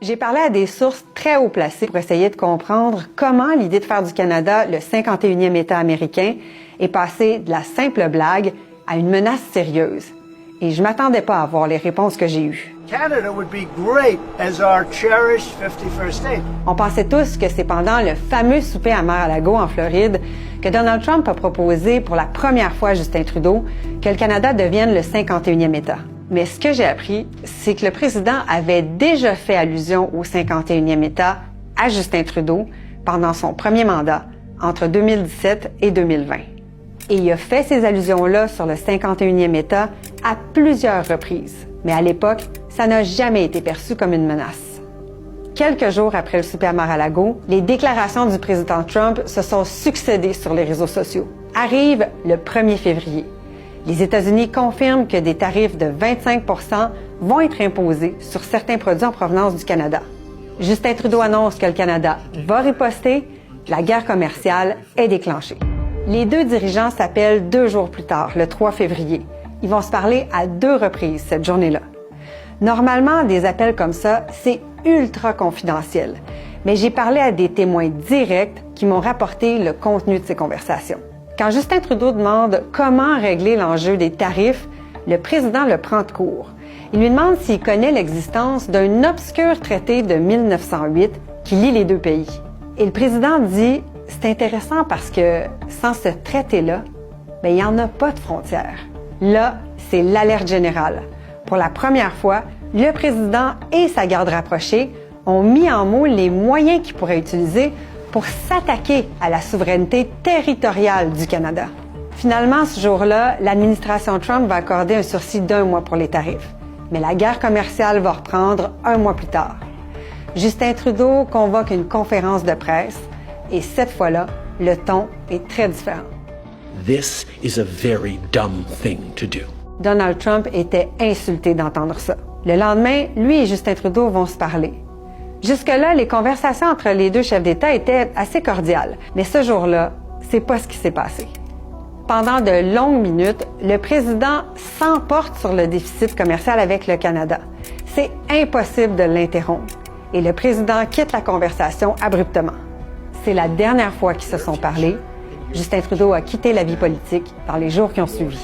J'ai parlé à des sources très haut placées pour essayer de comprendre comment l'idée de faire du Canada le 51e État américain est passée de la simple blague à une menace sérieuse. Et je m'attendais pas à avoir les réponses que j'ai eues. Canada would be great as our cherished 51st state. On pensait tous que c'est pendant le fameux souper à Mar-a-Lago en Floride que Donald Trump a proposé pour la première fois à Justin Trudeau que le Canada devienne le 51e État. Mais ce que j'ai appris, c'est que le président avait déjà fait allusion au 51e État à Justin Trudeau pendant son premier mandat, entre 2017 et 2020. Et il a fait ces allusions-là sur le 51e État à plusieurs reprises. Mais à l'époque, ça n'a jamais été perçu comme une menace. Quelques jours après le souper à Mar-a-Lago, les déclarations du président Trump se sont succédées sur les réseaux sociaux. Arrive le 1er février. Les États-Unis confirment que des tarifs de 25 % vont être imposés sur certains produits en provenance du Canada. Justin Trudeau annonce que le Canada va riposter, la guerre commerciale est déclenchée. Les deux dirigeants s'appellent 2 jours plus tard, le 3 février. Ils vont se parler à 2 reprises cette journée-là. Normalement, des appels comme ça, c'est ultra confidentiel. Mais j'ai parlé à des témoins directs qui m'ont rapporté le contenu de ces conversations. Quand Justin Trudeau demande comment régler l'enjeu des tarifs, le président le prend de court. Il lui demande s'il connaît l'existence d'un obscur traité de 1908 qui lie les deux pays. Et le président dit « C'est intéressant parce que sans ce traité-là, il n'y en a pas de frontières. » Là, c'est l'alerte générale. Pour la première fois, le président et sa garde rapprochée ont mis en mots les moyens qu'ils pourraient utiliser pour s'attaquer à la souveraineté territoriale du Canada. Finalement, ce jour-là, l'administration Trump va accorder un sursis d'1 mois pour les tarifs. Mais la guerre commerciale va reprendre 1 mois plus tard. Justin Trudeau convoque une conférence de presse et cette fois-là, le ton est très différent. This is a very dumb thing to do. Donald Trump était insulté d'entendre ça. Le lendemain, lui et Justin Trudeau vont se parler. Jusque-là, les conversations entre les deux chefs d'État étaient assez cordiales. Mais ce jour-là, c'est pas ce qui s'est passé. Pendant de longues minutes, le président s'emporte sur le déficit commercial avec le Canada. C'est impossible de l'interrompre. Et le président quitte la conversation abruptement. C'est la dernière fois qu'ils se sont parlé. Justin Trudeau a quitté la vie politique dans les jours qui ont suivi.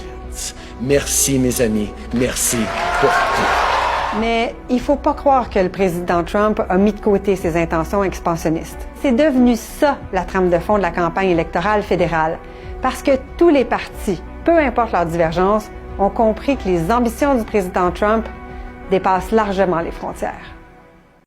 Merci, mes amis. Merci pour tout. Mais il faut pas croire que le président Trump a mis de côté ses intentions expansionnistes. C'est devenu ça, la trame de fond de la campagne électorale fédérale. Parce que tous les partis, peu importe leurs divergences, ont compris que les ambitions du président Trump dépassent largement les frontières.